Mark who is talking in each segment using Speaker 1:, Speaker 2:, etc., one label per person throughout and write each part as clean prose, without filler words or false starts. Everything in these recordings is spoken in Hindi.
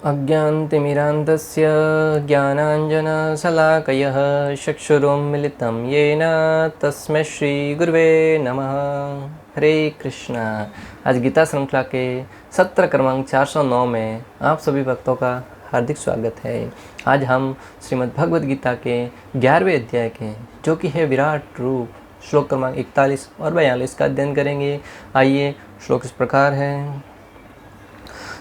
Speaker 1: अज्ञानतिमिरान्धस्य ज्ञानाञ्जनशलाकयः चक्षुरुन्मिलितं येन तस्मै श्रीगुरुवे नमः। हरे कृष्णा। आज गीता श्रृंखला के सत्र क्रमांक 409 में आप सभी भक्तों का हार्दिक स्वागत है। आज हम श्रीमद् भगवद गीता के 11वें अध्याय के जो कि है विराट रूप श्लोक क्रमांक 41 और 42 का अध्ययन करेंगे। आइए, श्लोक इस प्रकार है।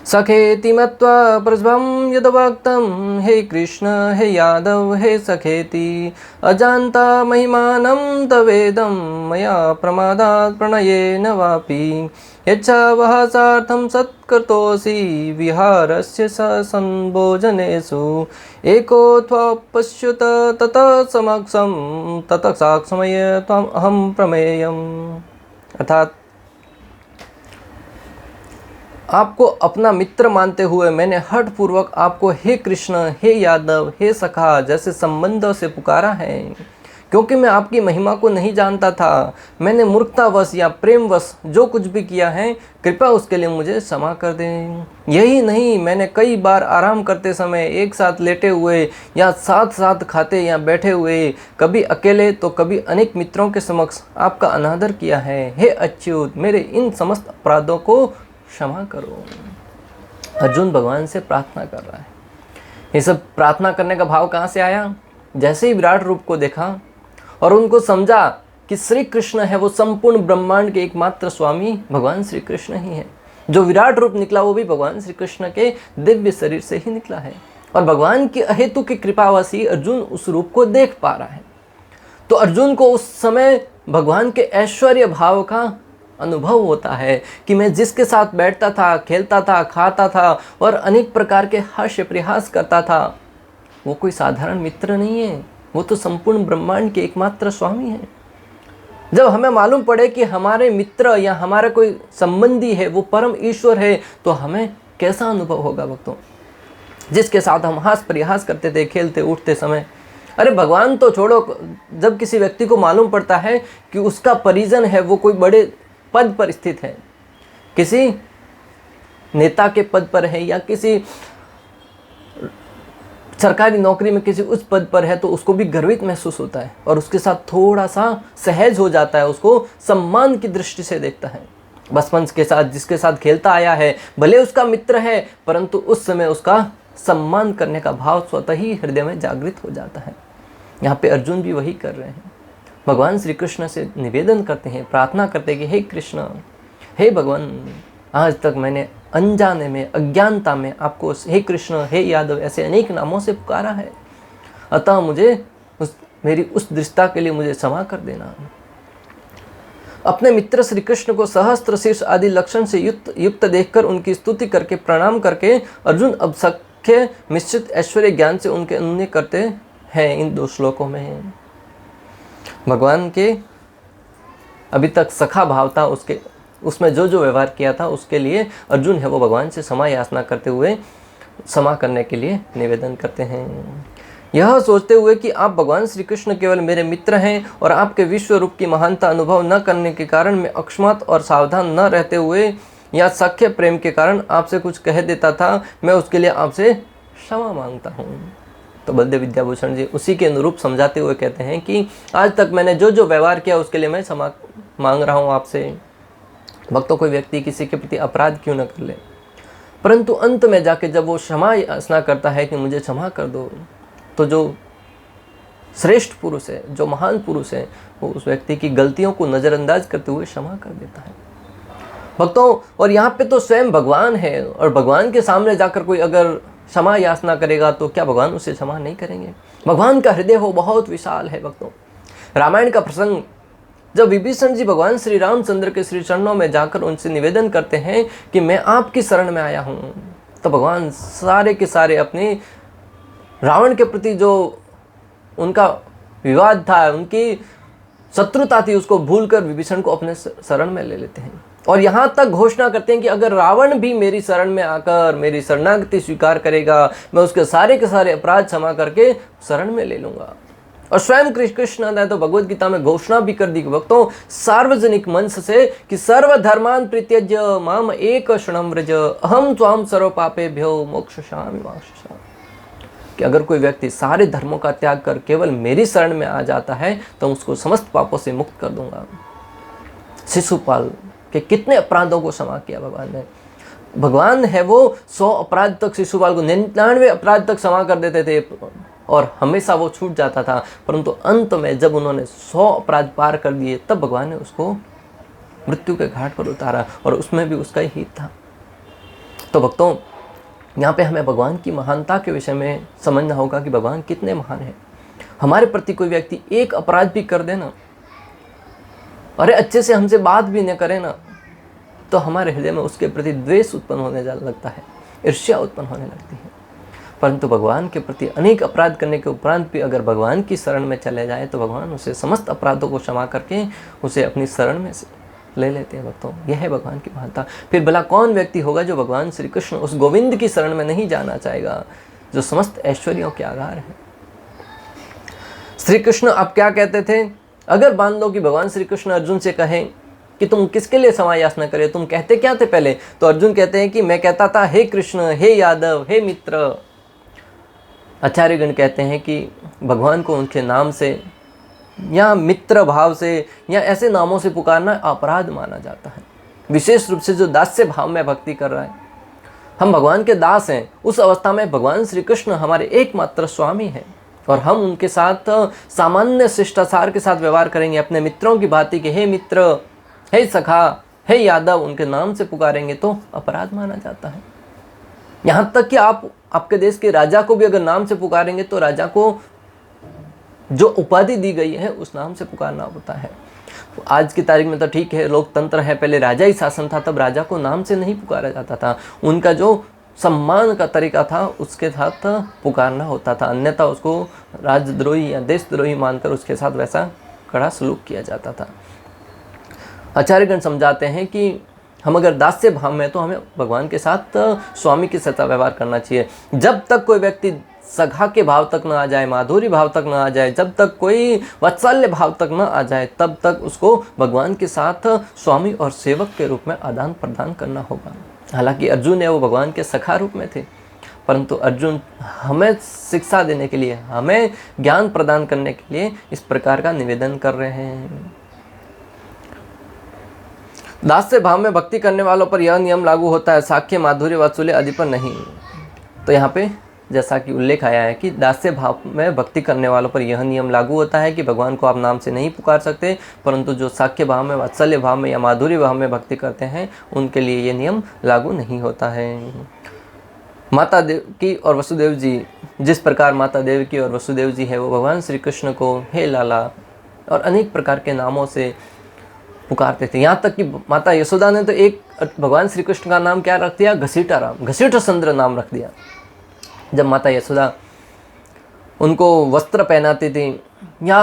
Speaker 1: सखेति मत्वा प्रज्वं यदवक्तं हे कृष्ण हे यादव हे सखेति अजानता महिमानं तवेदं मया प्रमादात् प्रणयेन वापि यच्छावहासार्थं सत्कृतोऽसि विहारस्य संभोजनेषु एको त्वपश्युत ततः समक्षं ततः साक्षमय त्वम् अहं प्रमेयम्। अर्थात आपको अपना मित्र मानते हुए मैंने हठ पूर्वक आपको हे कृष्ण हे यादव हे सखा जैसे संबंधों से पुकारा है, क्योंकि मैं आपकी महिमा को नहीं जानता था। मैंने मूर्खतावश या प्रेमवश जो कुछ भी किया है, कृपया उसके लिए मुझे क्षमा कर दें। यही नहीं, मैंने कई बार आराम करते समय एक साथ लेटे हुए या साथ साथ खाते या बैठे हुए, कभी अकेले तो कभी अनेक मित्रों के समक्ष आपका अनादर किया है। हे अच्युत, मेरे इन समस्त अपराधों को क्षमा करो। अर्जुन भगवान से प्रार्थना कर रहा है। ये सब प्रार्थना करने का भाव कहाँ से आया? जैसे ही विराट रूप को देखा और उनको समझा कि श्री कृष्ण है वो संपूर्ण ब्रह्मांड के एकमात्र स्वामी भगवान श्री कृष्ण ही है। जो विराट रूप निकला वो भी भगवान श्री कृष्ण के दिव्य शरीर से ही निकला है, और भगवान की अहेतु की कृपावश ही अर्जुन उस रूप को देख पा रहा है। तो अर्जुन को उस समय भगवान के ऐश्वर्य भाव का अनुभव होता है कि मैं जिसके साथ बैठता था, खेलता था, खाता था और अनेक प्रकार के हास्य प्रयास करता था, वो कोई साधारण मित्र नहीं है, वो तो संपूर्ण ब्रह्मांड के एकमात्र स्वामी है। जब हमें मालूम पड़े कि हमारे मित्र या हमारा कोई संबंधी है वो परम ईश्वर है, तो हमें कैसा अनुभव होगा भक्तों? जिसके साथ हम हास्य प्रयास करते थे, खेलते उठते समय। अरे भगवान तो छोड़ो, जब किसी व्यक्ति को मालूम पड़ता है कि उसका परिजन है वो कोई बड़े पद पर स्थित है, किसी नेता के पद पर है या किसी सरकारी नौकरी में किसी उच्च पद पर है, तो उसको भी गर्वित महसूस होता है और उसके साथ थोड़ा सा सहज हो जाता है, उसको सम्मान की दृष्टि से देखता है। बचपन के साथ जिसके साथ खेलता आया है, भले उसका मित्र है, परंतु उस समय उसका सम्मान करने का भाव स्वतः ही हृदय में जागृत हो जाता है। यहाँ पे अर्जुन भी वही कर रहे हैं। भगवान श्री कृष्ण से निवेदन करते हैं, प्रार्थना करते हैं कि हे कृष्ण, हे भगवान, आज तक मैंने अनजाने में, अज्ञानता में आपको हे कृष्ण हे यादव ऐसे अनेक नामों से पुकारा है, अतः मुझे मेरी उस दृष्टता के लिए मुझे क्षमा कर देना। अपने मित्र श्री कृष्ण को सहस्त्र शीर्ष आदि लक्षण से युक्त देखकर उनकी स्तुति करके प्रणाम करके अर्जुन अब सख्य मिश्रित ऐश्वर्य ज्ञान से उनके अन्य करते हैं। इन दो श्लोकों में भगवान के अभी तक सखा भाव था, उसमें जो जो व्यवहार किया था उसके लिए अर्जुन है वो भगवान से क्षमा याचना करते हुए क्षमा करने के लिए निवेदन करते हैं। यह सोचते हुए कि आप भगवान श्री कृष्ण केवल मेरे मित्र हैं और आपके विश्व रूप की महानता अनुभव न करने के कारण मैं अक्षमत और सावधान न रहते हुए या सख्य प्रेम के कारण आपसे कुछ कह देता था, मैं उसके लिए आपसे क्षमा मांगता हूँ। तो बलदेव विद्याभूषण जी उसी के अनुरूप समझाते हुए कहते हैं कि आज तक मैंने जो जो व्यवहार किया उसके लिए मैं क्षमा मांग रहा हूँ आपसे। भक्तों, कोई व्यक्ति किसी के प्रति अपराध क्यों न कर ले, परंतु अंत में जाके जब वो क्षमा याचना करता है कि मुझे क्षमा कर दो, तो जो श्रेष्ठ पुरुष है, जो महान पुरुष है, वो उस व्यक्ति की गलतियों को नज़रअंदाज करते हुए क्षमा कर देता है भक्तों। और यहाँ पे तो स्वयं भगवान है, और भगवान के सामने जाकर कोई अगर क्षमा याचना करेगा तो क्या भगवान उसे क्षमा नहीं करेंगे? भगवान का हृदय हो बहुत विशाल है भक्तों। रामायण का प्रसंग, जब विभीषण जी भगवान श्री रामचंद्र के श्री चरणों में जाकर उनसे निवेदन करते हैं कि मैं आपकी शरण में आया हूँ, तो भगवान सारे के सारे अपने रावण के प्रति जो उनका विवाद था, उनकी शत्रुता थी, उसको भूलकर विभीषण को अपने शरण में ले लेते हैं और यहाँ तक घोषणा करते हैं कि अगर रावण भी मेरी शरण में आकर मेरी शरणागति स्वीकार करेगा, मैं उसके सारे के सारे अपराध क्षमा करके शरण में ले लूँगा। और स्वयं कृष्ण ने तो भगवत गीता में घोषणा भी कर दी कि भक्तों सार्वजनिक मंच से कि सर्वधर्मान परित्यज्य माम एक शरणं व्रज अहम त्वाम सर्व पापेभ्यो मोक्षयिष्यामि मा शुचि। कि अगर कोई व्यक्ति सारे धर्मों का त्याग कर केवल मेरी शरण में आ जाता है तो उसको समस्त पापों से मुक्त कर दूंगा। शिशुपाल के कितने अपराधों को क्षमा किया भगवान ने। भगवान है वो 100 अपराध तक शिशुपाल को 99 अपराध तक क्षमा कर देते थे और हमेशा वो छूट जाता था, परंतु अंत में जब उन्होंने 100 अपराध पार कर दिए तब भगवान ने उसको मृत्यु के घाट पर उतारा और उसमें भी उसका ही हित था। तो भक्तों यहाँ पे हमें भगवान की महानता के विषय में समझना होगा कि भगवान कितने महान हैं। हमारे प्रति कोई व्यक्ति एक अपराध भी कर देना, अरे अच्छे से हमसे बात भी न करे ना, तो हमारे हृदय में उसके प्रति द्वेष उत्पन्न होने लगता है, ईर्ष्या उत्पन्न होने लगती है। परंतु भगवान के प्रति अनेक अपराध करने के उपरांत भी अगर भगवान की शरण में चले जाए तो भगवान उसे समस्त अपराधों को क्षमा करके उसे अपनी शरण में से ले लेते हैं। भक्तों यह है भगवान की महानता। फिर भला कौन व्यक्ति होगा जो भगवान श्री कृष्ण उस गोविंद की शरण में नहीं जाना चाहेगा, जो समस्त ऐश्वर्यों के आधार है। श्री कृष्ण आप क्या कहते थे, अगर मान लो कि भगवान श्री कृष्ण अर्जुन से कहें कि तुम किसके लिए क्षमा याचना करे, तुम कहते क्या थे पहले, तो अर्जुन कहते हैं कि मैं कहता था हे कृष्ण, हे यादव, हे मित्र। आचार्यगण कहते हैं कि भगवान को उनके नाम से या मित्र भाव से या ऐसे नामों से पुकारना अपराध माना जाता है, विशेष रूप से जो दास्य भाव में भक्ति कर रहा है। हम भगवान के दास हैं, उस अवस्था में भगवान श्री कृष्ण हमारे एकमात्र स्वामी हैं और हम उनके साथ सामान्य शिष्टाचार के साथ व्यवहार करेंगे, अपने मित्रों की भांति के हे मित्र, हे सखा, हे यादव उनके नाम से पुकारेंगे तो अपराध माना जाता है। यहाँ तक कि आपके देश के राजा को भी अगर नाम से पुकारेंगे तो राजा को जो उपाधि दी गई है उस नाम से पुकारना होता है। आज की तारीख में तो ठीक है, लोकतंत्र है, पहले राजा ही शासन था, तब राजा को नाम से नहीं पुकारा जाता था, उनका जो सम्मान का तरीका था उसके साथ पुकारना होता था, अन्यथा उसको राजद्रोही या देशद्रोही मानकर उसके साथ वैसा कड़ा सलूक किया जाता था। आचार्यगण समझाते हैं कि हम अगर दास्य भाव में तो हमें भगवान के साथ स्वामी के साथ व्यवहार करना चाहिए। जब तक कोई व्यक्ति सखा के भाव तक न आ जाए, माधुरी भाव तक न आ जाए, जब तक कोई वात्सल्य भाव तक न आ जाए, तब तक उसको भगवान के साथ स्वामी और सेवक के रूप में आदान प्रदान करना होगा। हालांकि अर्जुन है वो भगवान के सखा रूप में थे, परंतु अर्जुन हमें शिक्षा देने के लिए, हमें ज्ञान प्रदान करने के लिए इस प्रकार का निवेदन कर रहे हैं। दास्य भाव में भक्ति करने वालों पर यह नियम लागू होता है, साख्य, माधुर्य, वात्सल्य आदि पर नहीं। तो यहाँ पे जैसा कि उल्लेख आया है कि दास्य भाव में भक्ति करने वालों पर यह नियम लागू होता है कि भगवान को आप नाम से नहीं पुकार सकते, परंतु जो साख्य भाव में, वात्सल्य भाव में या माधुर्य भाव में भक्ति करते हैं उनके लिए ये नियम लागू नहीं होता है। माता देवकी और वसुदेव जी, जिस प्रकार माता देवकी और वसुदेव जी है वो भगवान श्री कृष्ण को हे लाला और अनेक प्रकार के नामों से पुकारते थे। यहाँ तक कि माता यशोदा ने तो एक भगवान श्री कृष्ण का नाम क्या रख दिया, घसीटा राम, घसीट चंद्र नाम रख दिया। जब माता यशोदा उनको वस्त्र पहनाती थी या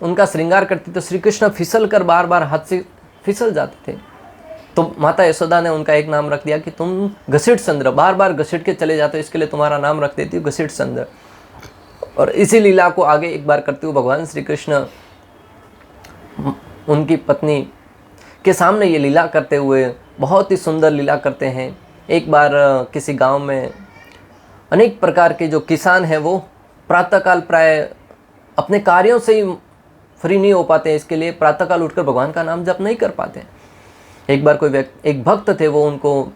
Speaker 1: उनका श्रृंगार करती तो श्री कृष्ण फिसल कर बार बार हाथ से फिसल जाते थे, तो माता यशोदा ने उनका एक नाम रख दिया कि तुम घसीट चंद्र, बार बार घसीट के चले जाते हो, इसके लिए तुम्हारा नाम रख देती हूँ घसीट चंद्र। और इसी लीला को आगे एक बार करते हुए भगवान श्री कृष्ण उनकी पत्नी के सामने ये लीला करते हुए बहुत ही सुंदर लीला करते हैं। एक बार किसी गांव में अनेक प्रकार के जो किसान हैं वो प्रातःकाल प्राय अपने कार्यों से ही फ्री नहीं हो पाते हैं, इसके लिए प्रातःकाल उठकर भगवान का नाम जप नहीं कर पाते। एक बार एक भक्त थे, वो उनको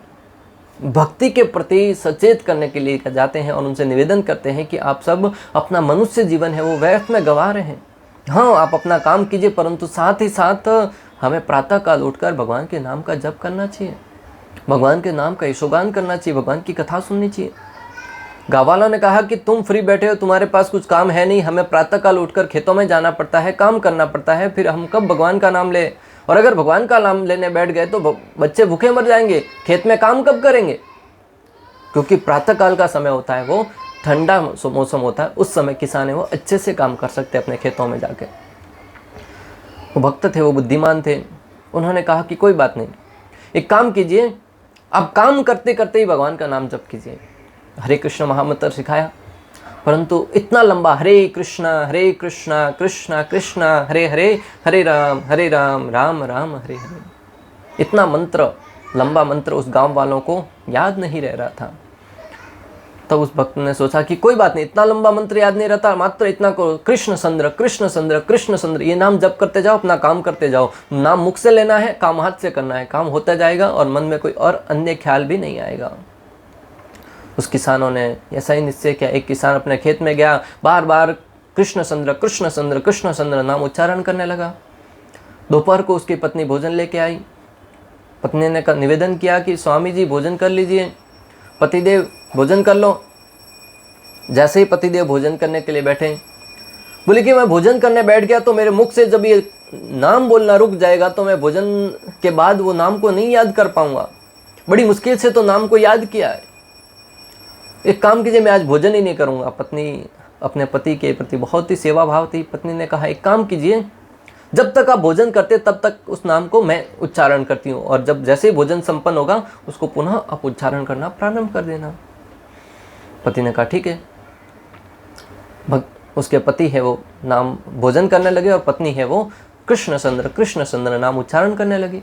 Speaker 1: भक्ति के प्रति सचेत करने के लिए जाते हैं और उनसे निवेदन करते हैं कि आप सब अपना मनुष्य जीवन है वो व्यर्थ में गंवा रहे हैं। हाँ, आप अपना काम कीजिए, परंतु साथ ही साथ हमें प्रातःकाल उठकर भगवान के नाम का जप करना चाहिए, भगवान के नाम का यशोगान करना चाहिए, भगवान की कथा सुननी चाहिए। गाँव वालों ने कहा कि तुम फ्री बैठे हो, तुम्हारे पास कुछ काम है नहीं, हमें प्रातःकाल उठकर खेतों में जाना पड़ता है, काम करना पड़ता है, फिर हम कब भगवान का नाम ले, और अगर भगवान का नाम लेने बैठ गए तो बच्चे भूखे मर जाएंगे, खेत में काम कब करेंगे। क्योंकि प्रातःकाल का समय होता है वो ठंडा मौसम होता है, उस समय किसान है वो अच्छे से काम कर सकते हैं अपने खेतों में जाके। वो भक्त थे, वो बुद्धिमान थे, उन्होंने कहा कि कोई बात नहीं, एक काम कीजिए, आप काम करते करते ही भगवान का नाम जप कीजिए। हरे कृष्ण महामंत्र सिखाया परंतु इतना लंबा हरे कृष्णा कृष्णा कृष्णा हरे हरे, हरे राम राम राम हरे हरे, इतना मंत्र, लंबा मंत्र उस गांव वालों को याद नहीं रह रहा था। तब उस भक्त ने सोचा कि कोई बात नहीं, इतना लंबा मंत्र याद नहीं रहता, मात्र इतना करो, कृष्ण चंद्र कृष्ण चंद्र कृष्ण चंद्र, ये नाम जप करते जाओ, अपना काम करते जाओ। नाम मुख से लेना है, काम हाथ से करना है, काम होता जाएगा और मन में कोई और अन्य ख्याल भी नहीं आएगा। उस किसानों ने ऐसा ही निश्चय किया। एक किसान अपने खेत में गया, बार बार कृष्ण चंद्र कृष्ण चंद्र कृष्ण चंद्र नाम उच्चारण करने लगा। दोपहर को उसकी पत्नी भोजन लेके आई। पत्नी ने निवेदन किया कि स्वामी जी भोजन कर लीजिए, पतिदेव भोजन कर लो। जैसे ही पतिदेव भोजन करने के लिए बैठे, बोले कि मैं भोजन करने बैठ गया तो मेरे मुख से जब ये नाम बोलना रुक जाएगा तो मैं भोजन के बाद वो नाम को नहीं याद कर पाऊंगा। बड़ी मुश्किल से तो नाम को याद किया है, एक काम कीजिए, मैं आज भोजन ही नहीं करूंगा। पत्नी अपने पति के प्रति बहुत ही सेवा भाव थी। पत्नी ने कहा एक काम कीजिए, जब तक आप भोजन करते तब तक उस नाम को मैं उच्चारण करती हूँ, और जब जैसे ही भोजन संपन्न होगा उसको पुनः आप उच्चारण करना प्रारंभ कर देना। पति ने कहा ठीक है। उसके पति है वो नाम भोजन करने लगे और पत्नी है वो कृष्ण चंद्र नाम उच्चारण करने लगी।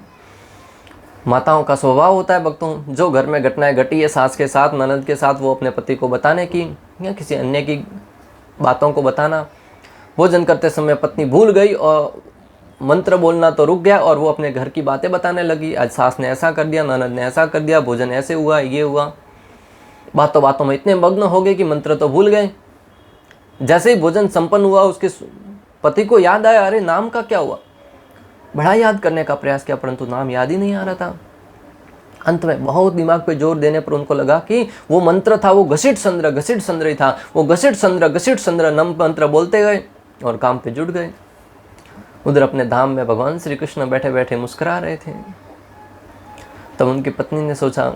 Speaker 1: माताओं का स्वभाव होता है भक्तों, जो घर में घटनाएं घटी है सास के साथ, ननद के साथ, वो अपने पति को बताने की या किसी अन्य की बातों को बताना। भोजन करते समय पत्नी भूल गई और मंत्र बोलना तो रुक गया और वो अपने घर की बातें बताने लगी। आज सास ने ऐसा कर दिया, ननद ने ऐसा कर दिया, भोजन ऐसे हुआ, ये हुआ। बातों बातों में इतने मग्न हो गए कि मंत्र तो भूल गए। जैसे ही भोजन संपन्न हुआ उसके पति को याद आया, अरे नाम का क्या हुआ। बड़ा याद करने का प्रयास किया परंतु नाम याद ही नहीं आ रहा था। अंत में बहुत दिमाग पे जोर देने पर उनको लगा कि वो मंत्र था वो घसीट संद्र ही था। वो घसीट संद्र नम मंत्र बोलते गए और काम पे जुट गए। उधर अपने धाम में भगवान श्री कृष्ण बैठे बैठे मुस्कुरा रहे थे। तब उनकी पत्नी ने सोचा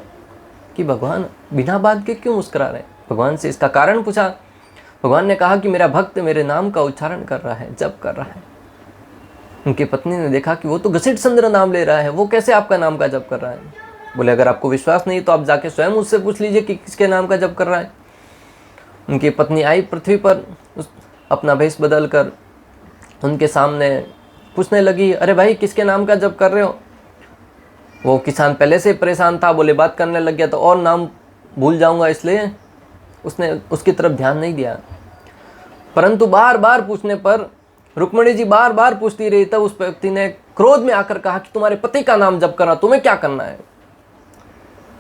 Speaker 1: कि भगवान बिना बात के क्यों मुस्कुरा रहे। भगवान से इसका कारण पूछा। भगवान ने कहा कि मेरा भक्त मेरे नाम का उच्चारण कर रहा है, जप कर रहा है। उनकी पत्नी ने देखा कि वो तो घसीट चंद्र नाम ले रहा है, वो कैसे आपका नाम का जप कर रहा है। बोले अगर आपको विश्वास नहीं तो आप जाके स्वयं उससे पूछ लीजिए कि किसके नाम का जप कर रहा है। उनकी पत्नी आई पृथ्वी पर, अपना भेष बदल कर उनके सामने पूछने लगी, अरे भाई किसके नाम का जप कर रहे हो। वो किसान पहले से परेशान था, बोले बात करने लग गया तो और नाम भूल जाऊंगा, इसलिए उसने उसकी तरफ ध्यान नहीं दिया। परंतु बार बार पूछने पर रुक्मिणी जी बार बार पूछती रही। तब उस व्यक्ति ने क्रोध में आकर कहा कि तुम्हारे पति का नाम जप करना, तुम्हें क्या करना है।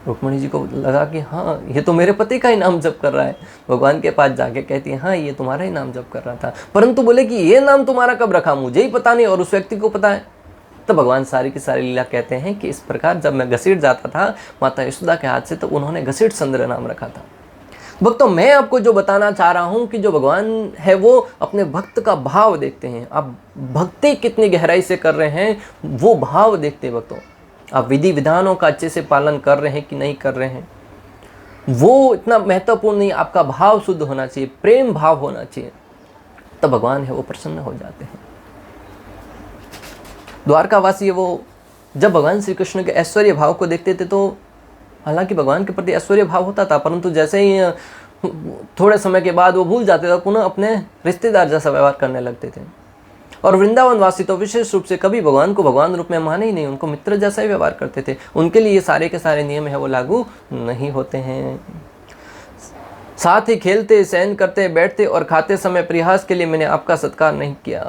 Speaker 1: रुक्मिणी जी को लगा कि हाँ ये तो मेरे पति का ही नाम जप कर रहा है। भगवान के पास जाके कहती है हाँ ये तुम्हारा ही नाम जप कर रहा था, परंतु बोले कि ये नाम तुम्हारा कब रखा, मुझे ही पता नहीं और उस व्यक्ति को पता है। तो भगवान सारी की सारी लीला कहते हैं कि इस प्रकार जब मैं घसीट जाता था माता यशोदा के हाथ से, तो उन्होंने घसीट चंद्र नाम रखा था। भक्तों मैं आपको जो बताना चाह रहा हूं कि जो भगवान है वो अपने भक्त का भाव देखते हैं। आप भक्ति कितनी गहराई से कर रहे हैं वो भाव देखते हैं भक्तों। आप विधि विधानों का अच्छे से पालन कर रहे हैं कि नहीं कर रहे हैं वो इतना महत्वपूर्ण नहीं, आपका भाव शुद्ध होना चाहिए, प्रेम भाव होना चाहिए, तब भगवान है वो प्रसन्न हो जाते हैं। द्वारकावासी वो जब भगवान श्री कृष्ण के ऐश्वर्य भाव को देखते थे तो हालांकि भगवान के प्रति ऐश्वर्य भाव होता था, परंतु जैसे ही थोड़े समय के बाद वो भूल जाते थे, पुनः अपने रिश्तेदार जैसा व्यवहार करने लगते थे। और वृंदावन वासी तो विशेष रूप से कभी भगवान को भगवान रूप में माने ही नहीं, उनको मित्र जैसा ही व्यवहार करते थे। उनके लिए ये सारे के सारे नियम है वो लागू नहीं होते हैं। साथ ही खेलते, शयन करते, बैठते और खाते समय परिहास के लिए मैंने आपका सत्कार नहीं किया।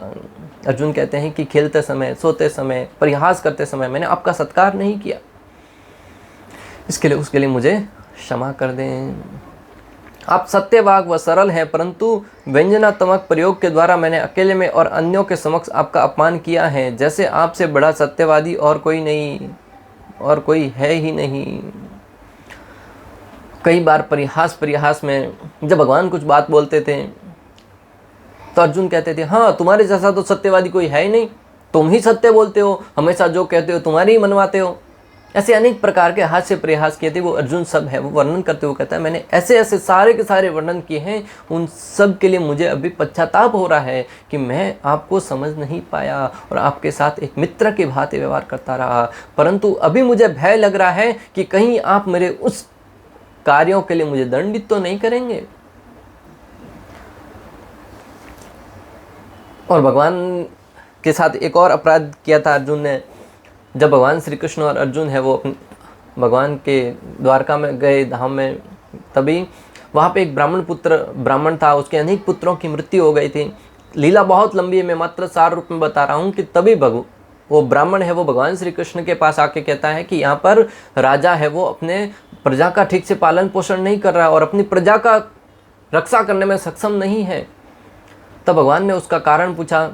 Speaker 1: अर्जुन कहते हैं कि खेलते समय, सोते समय, परिहास करते समय मैंने आपका सत्कार नहीं किया, इसके लिए उसके लिए मुझे क्षमा कर दें। आप सत्यवाग व सरल हैं, परंतु व्यंजनात्मक प्रयोग के द्वारा मैंने अकेले में और अन्यों के समक्ष आपका अपमान किया है। जैसे आपसे बड़ा सत्यवादी और कोई नहीं, और कोई है ही नहीं। कई बार परिहास में जब भगवान कुछ बात बोलते थे तो अर्जुन कहते थे हाँ तुम्हारे जैसा तो सत्यवादी कोई है ही नहीं, तुम ही सत्य बोलते हो, हमेशा जो कहते हो तुम्हारे ही मनवाते हो। ऐसे अनेक प्रकार के हास्य प्रयास किए थे। वो अर्जुन सब है वो वर्णन करते हुए कहता है मैंने ऐसे ऐसे सारे के सारे वर्णन किए हैं, उन सब के लिए मुझे अभी पश्चाताप हो रहा है कि मैं आपको समझ नहीं पाया और आपके साथ एक मित्र के भांति व्यवहार करता रहा। परंतु अभी मुझे भय लग रहा है कि कहीं आप मेरे उस कार्यों के लिए मुझे दंडित तो नहीं करेंगे। और भगवान के साथ एक और अपराध किया था अर्जुन ने। जब भगवान श्री कृष्ण और अर्जुन है वो भगवान के द्वारका में गए धाम में, तभी वहाँ पे एक ब्राह्मण था, उसके अनेक पुत्रों की मृत्यु हो गई थी। लीला बहुत लंबी है, मैं मात्र सार रूप में बता रहा हूँ कि तभी वो ब्राह्मण है वो भगवान श्री कृष्ण के पास आके कहता है कि यहाँ पर राजा है वो अपने प्रजा का ठीक से पालन पोषण नहीं कर रहा और अपनी प्रजा का रक्षा करने में सक्षम नहीं है। तब भगवान ने उसका कारण पूछा,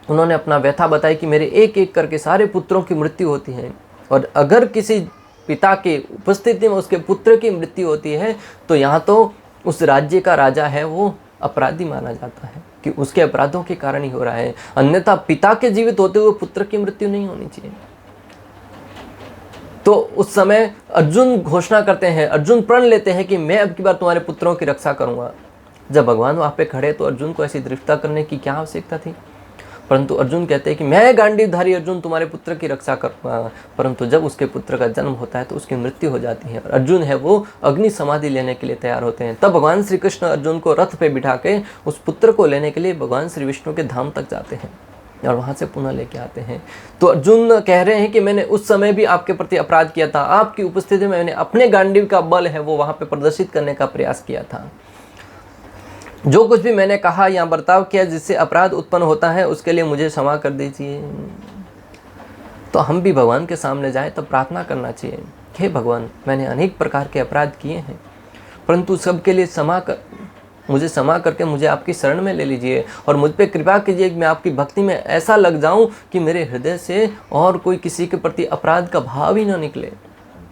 Speaker 1: उन्होंने अपना व्यथा बताई कि मेरे एक एक करके सारे पुत्रों की मृत्यु होती है, और अगर किसी पिता की उपस्थिति में उसके पुत्र की मृत्यु होती है तो यहाँ तो उस राज्य का राजा है वो अपराधी माना जाता है कि उसके अपराधों के कारण ही हो रहा है, अन्यथा पिता के जीवित होते हुए पुत्र की मृत्यु नहीं होनी चाहिए। तो उस समय अर्जुन घोषणा करते हैं, अर्जुन प्रण लेते हैं कि मैं अब की बार तुम्हारे पुत्रों की रक्षा करूंगा। जब भगवान वहाँ पे खड़े तो अर्जुन को ऐसी दृष्टता करने की क्या आवश्यकता थी, परंतु अर्जुन कहते हैं कि मैं गांडीवधारी अर्जुन तुम्हारे पुत्र की रक्षा करूंगा। परंतु जब उसके पुत्र का जन्म होता है तो उसकी मृत्यु हो जाती है और अर्जुन है वो अग्नि समाधि लेने के लिए तैयार होते हैं। तब भगवान श्री कृष्ण अर्जुन को रथ पे बिठा के उस पुत्र को लेने के लिए भगवान श्री विष्णु के धाम तक जाते हैं और वहाँ से पुनः लेके आते हैं। तो अर्जुन कह रहे हैं कि मैंने उस समय भी आपके प्रति अपराध किया था, आपकी उपस्थिति में मैंने अपने गांडीव का बल है वो वहाँ पे प्रदर्शित करने का प्रयास किया था। जो कुछ भी मैंने कहा या बर्ताव किया जिससे अपराध उत्पन्न होता है उसके लिए मुझे क्षमा कर दीजिए। तो हम भी भगवान के सामने जाए तो प्रार्थना करना चाहिए, हे भगवान मैंने अनेक प्रकार के अपराध किए हैं, परंतु सबके लिए मुझे क्षमा करके मुझे आपकी शरण में ले लीजिए और मुझ पर कृपा कीजिए कि मैं आपकी भक्ति में ऐसा लग जाऊं कि मेरे हृदय से और कोई किसी के प्रति अपराध का भाव ही ना निकले,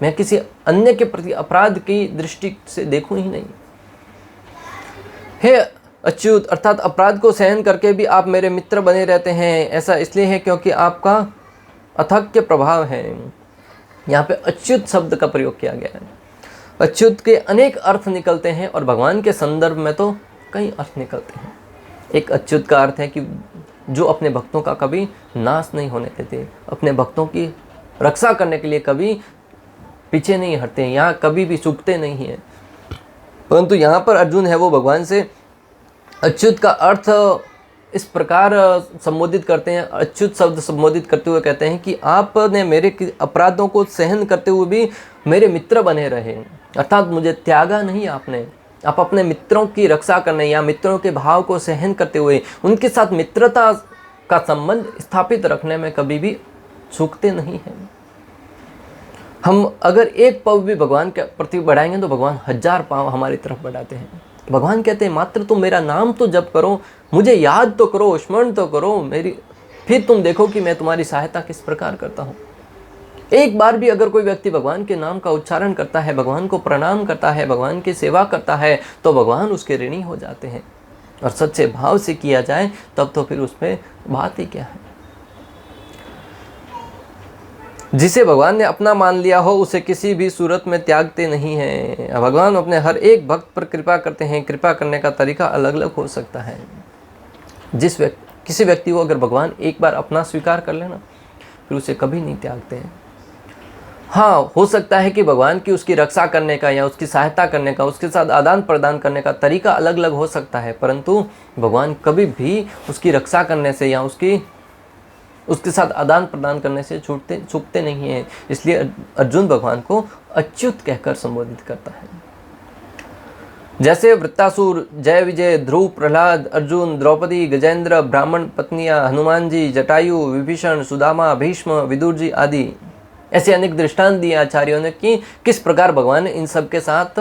Speaker 1: मैं किसी अन्य के प्रति अपराध की दृष्टि से देखूं ही नहीं। हे अच्युत, अर्थात अपराध को सहन करके भी आप मेरे मित्र बने रहते हैं, ऐसा इसलिए है क्योंकि आपका अथक्य प्रभाव है। यहाँ पे अच्युत शब्द का प्रयोग किया गया है। अच्युत के अनेक अर्थ निकलते हैं और भगवान के संदर्भ में तो कई अर्थ निकलते हैं। एक अच्युत का अर्थ है कि जो अपने भक्तों का कभी नाश नहीं होने देते, अपने भक्तों की रक्षा करने के लिए कभी पीछे नहीं हटते, यहाँ कभी भी चूकते नहीं हैं। परंतु यहाँ पर अर्जुन है वो भगवान से अच्युत का अर्थ इस प्रकार संबोधित करते हैं, अच्युत शब्द संबोधित करते हुए कहते हैं कि आपने मेरे अपराधों को सहन करते हुए भी मेरे मित्र बने रहे, अर्थात मुझे त्यागा नहीं आपने। आप अपने मित्रों की रक्षा करने या मित्रों के भाव को सहन करते हुए उनके साथ मित्रता का संबंध स्थापित रखने में कभी भी चूकते नहीं हैं। हम अगर एक पाँव भी भगवान के प्रति बढ़ाएंगे तो भगवान 1000 पाँव हमारी तरफ बढ़ाते हैं। भगवान कहते हैं मात्र तुम मेरा नाम तो जप करो, मुझे याद तो करो, स्मरण तो करो मेरी, फिर तुम देखो कि मैं तुम्हारी सहायता किस प्रकार करता हूँ। एक बार भी अगर कोई व्यक्ति भगवान के नाम का उच्चारण करता है, भगवान को प्रणाम करता है, भगवान की सेवा करता है तो भगवान उसके ऋणी हो जाते हैं। और सच्चे भाव से किया जाए तब तो फिर उसमें बात ही क्या है। जिसे भगवान ने अपना मान लिया हो उसे किसी भी सूरत में त्यागते नहीं हैं। भगवान अपने हर एक भक्त पर कृपा करते हैं। कृपा करने का तरीका अलग अलग हो सकता है। किसी व्यक्ति को अगर भगवान एक बार अपना स्वीकार कर लेना फिर उसे कभी नहीं त्यागते हैं। हाँ, हो सकता है कि भगवान की उसकी रक्षा करने का या उसकी सहायता करने का, उसके साथ आदान प्रदान करने का तरीका अलग अलग हो सकता है, परंतु भगवान कभी भी उसकी रक्षा करने से या उसके साथ आदान प्रदान करने से चूकते नहीं हैं। इसलिए अर्जुन भगवान को अच्युत कहकर संबोधित करता है। जैसे वृत्तासुर, जय विजय, ध्रुव, प्रहलाद, अर्जुन, द्रौपदी, गजेंद्र, ब्राह्मण पत्नियां, हनुमान जी, जटायु, विभीषण, सुदामा, भीष्म, विदुर जी आदि ऐसे अनेक दृष्टांत दिए आचार्यों ने कि किस प्रकार भगवान ने इन सब के साथ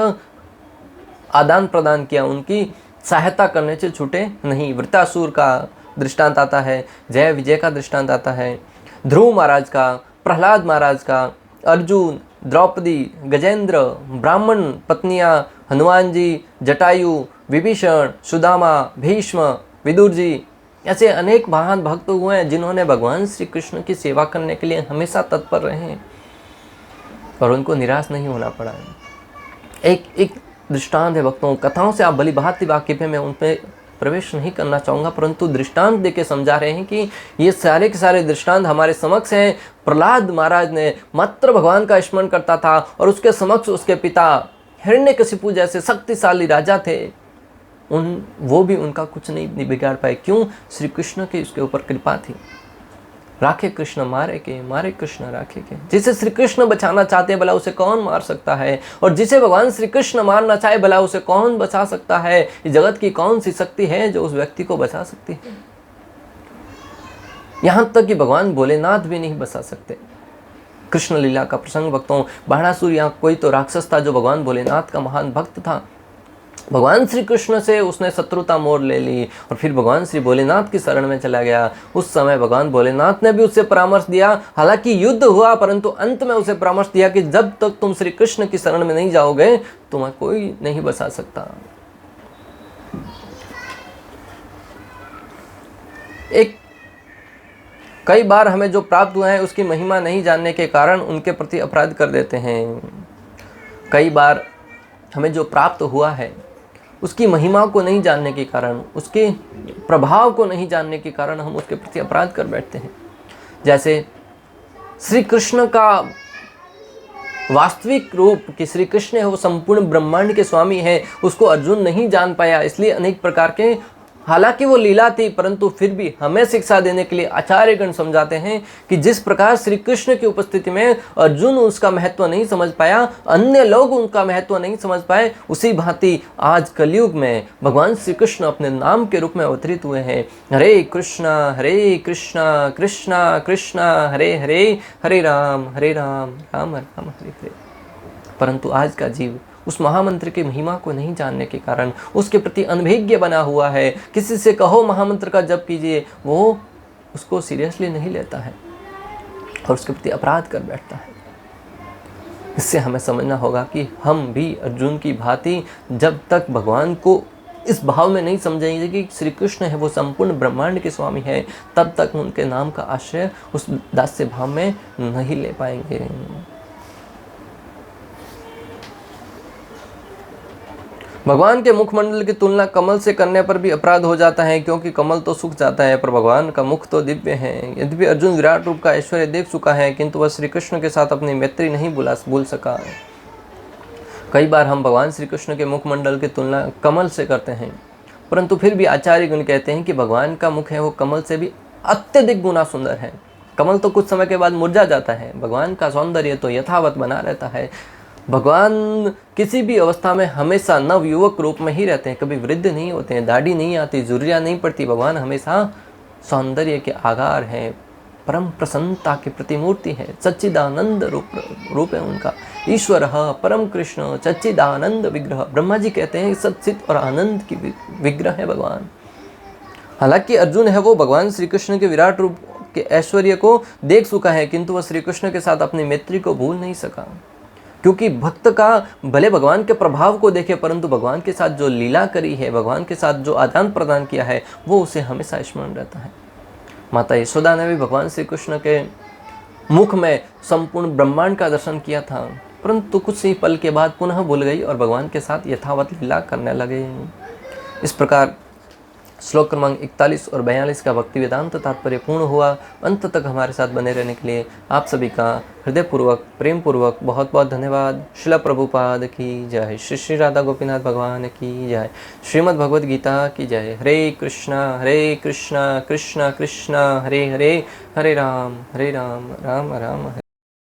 Speaker 1: आदान प्रदान किया, उनकी सहायता करने से छूटे नहीं। वृत्तासुर का दृष्टांत आता है, जय विजय का दृष्टांत आता है, ध्रुव महाराज का, प्रहलाद महाराज का, अर्जुन, द्रौपदी, गजेंद्र, ब्राह्मण पत्नियां, हनुमान जी, जटायु, विभीषण, सुदामा, भीष्म, विदुर जी ऐसे अनेक महान भक्त हुए हैं जिन्होंने भगवान श्री कृष्ण की सेवा करने के लिए हमेशा तत्पर रहे हैं और उनको निराश नहीं होना पड़ा है। एक दृष्टांत है भक्तों, कथाओं से आप भली भांति वाकिफ है, मैं उन पर प्रवेश नहीं करना चाहूँगा, परंतु दृष्टांत देके समझा रहे हैं कि ये सारे के सारे दृष्टांत हमारे समक्ष हैं। प्रहलाद महाराज ने मात्र भगवान का स्मरण करता था और उसके समक्ष उसके पिता हिरण्यकशिपु जैसे शक्तिशाली राजा थे, वो भी उनका कुछ नहीं बिगाड़ पाए। क्यों? श्री कृष्ण की उसके ऊपर कृपा थी। राखे कृष्ण मारे के, मारे कृष्ण राखे के। जिसे श्री कृष्ण बचाना चाहते हैं भला उसे कौन मार सकता है, और जिसे भगवान श्री कृष्ण मारना चाहे भला उसे कौन बचा सकता है। इस जगत की कौन सी शक्ति है जो उस व्यक्ति को बचा सकती है? यहां तक कि भगवान भोलेनाथ भी नहीं बचा सकते। कृष्ण लीला का प्रसंग भक्तों, बाणासुर या कोई तो राक्षस था जो भगवान भोलेनाथ का महान भक्त था। भगवान श्री कृष्ण से उसने शत्रुता मोड़ ले ली और फिर भगवान श्री भोलेनाथ की शरण में चला गया। उस समय भगवान भोलेनाथ ने भी उससे परामर्श दिया। हालांकि युद्ध हुआ, परंतु अंत में उसे परामर्श दिया कि जब तक तुम श्री कृष्ण की शरण में नहीं जाओगे तुम्हें कोई नहीं बचा सकता। कई बार हमें जो प्राप्त हुआ है उसकी महिमा नहीं जानने के कारण उनके प्रति अपराध कर देते हैं। कई बार हमें जो प्राप्त हुआ है उसकी महिमा को नहीं जानने के कारण, उसके प्रभाव को नहीं जानने के कारण हम उसके प्रति अपराध कर बैठते हैं। जैसे श्री कृष्ण का वास्तविक रूप कि श्री कृष्ण है वो संपूर्ण ब्रह्मांड के स्वामी है, उसको अर्जुन नहीं जान पाया। इसलिए अनेक प्रकार के, हालांकि वो लीला थी परंतु फिर भी हमें शिक्षा देने के लिए आचार्यगण समझाते हैं कि जिस प्रकार श्री कृष्ण की उपस्थिति में अर्जुन उसका महत्व नहीं समझ पाया, अन्य लोग उनका महत्व नहीं समझ पाए, उसी भांति आज कलयुग में भगवान श्री कृष्ण अपने नाम के रूप में अवतरित हुए हैं। हरे कृष्णा कृष्णा कृष्णा हरे हरे, हरे राम राम राम हरे हरे। परंतु आज का जीव उस महामंत्र की महिमा को नहीं जानने के कारण उसके प्रति अनभिज्ञ बना हुआ है। किसी से कहो महामंत्र का जप कीजिए, वो उसको सीरियसली नहीं लेता है और उसके प्रति अपराध कर बैठता है। इससे हमें समझना होगा कि हम भी अर्जुन की भांति जब तक भगवान को इस भाव में नहीं समझेंगे कि श्री कृष्ण है वो संपूर्ण ब्रह्मांड के स्वामी है, तब तक उनके नाम का आश्रय उस दास्य भाव में नहीं ले पाएंगे। भगवान के मुखमंडल की तुलना कमल से करने पर भी अपराध हो जाता है, क्योंकि कमल तो सूख जाता है पर भगवान का मुख तो दिव्य है। यद्यपि अर्जुन विराट रूप का ऐश्वर्य देख चुका है किंतु वह श्री कृष्ण के साथ अपनी मैत्री नहीं भूल सका। कई बार हम भगवान श्री कृष्ण के मुखमंडल की तुलना कमल से करते हैं, परंतु फिर भी आचार्यगण कहते हैं कि भगवान का मुख है वो कमल से भी अत्यधिक गुना सुंदर है। कमल तो कुछ समय के बाद मुरझा जाता है, भगवान का सौंदर्य तो यथावत बना रहता है। भगवान किसी भी अवस्था में हमेशा नव युवक रूप में ही रहते हैं, कभी वृद्ध नहीं होते हैं, दाढ़ी नहीं आती, झुर्रियाँ नहीं पड़ती। भगवान हमेशा सौंदर्य के आगार हैं, परम प्रसन्नता की प्रतिमूर्ति है, सच्चिदानंद रूप है उनका। ईश्वर परम कृष्ण सच्चिदानंद विग्रह। ब्रह्मा जी कहते हैं सच्चित और आनंद की विग्रह है भगवान। हालांकि अर्जुन है वो भगवान श्री कृष्ण के विराट रूप के ऐश्वर्य को देख चुका है किंतु वह श्री कृष्ण के साथ अपनी मैत्री को भूल नहीं सका, क्योंकि भक्त का भले भगवान के प्रभाव को देखे परंतु भगवान के साथ जो लीला करी है, भगवान के साथ जो आदान प्रदान किया है वो उसे हमेशा स्मरण रहता है। माता यशोदा ने भी भगवान श्री कृष्ण के मुख में संपूर्ण ब्रह्मांड का दर्शन किया था, परंतु कुछ ही पल के बाद पुनः भूल गई और भगवान के साथ यथावत लीला करने लगे। इस प्रकार श्लोक क्रमांक 41 और 42 का भक्ति वेदांत तात्पर्य पूर्ण हुआ। अंत तक हमारे साथ बने रहने के लिए आप सभी का हृदयपूर्वक प्रेम पूर्वक बहुत बहुत धन्यवाद। श्रील प्रभुपाद की जय, श्री श्री राधा गोपीनाथ भगवान की जय, श्रीमद् भगवद गीता की जय। हरे कृष्णा कृष्णा कृष्णा हरे हरे, हरे राम राम राम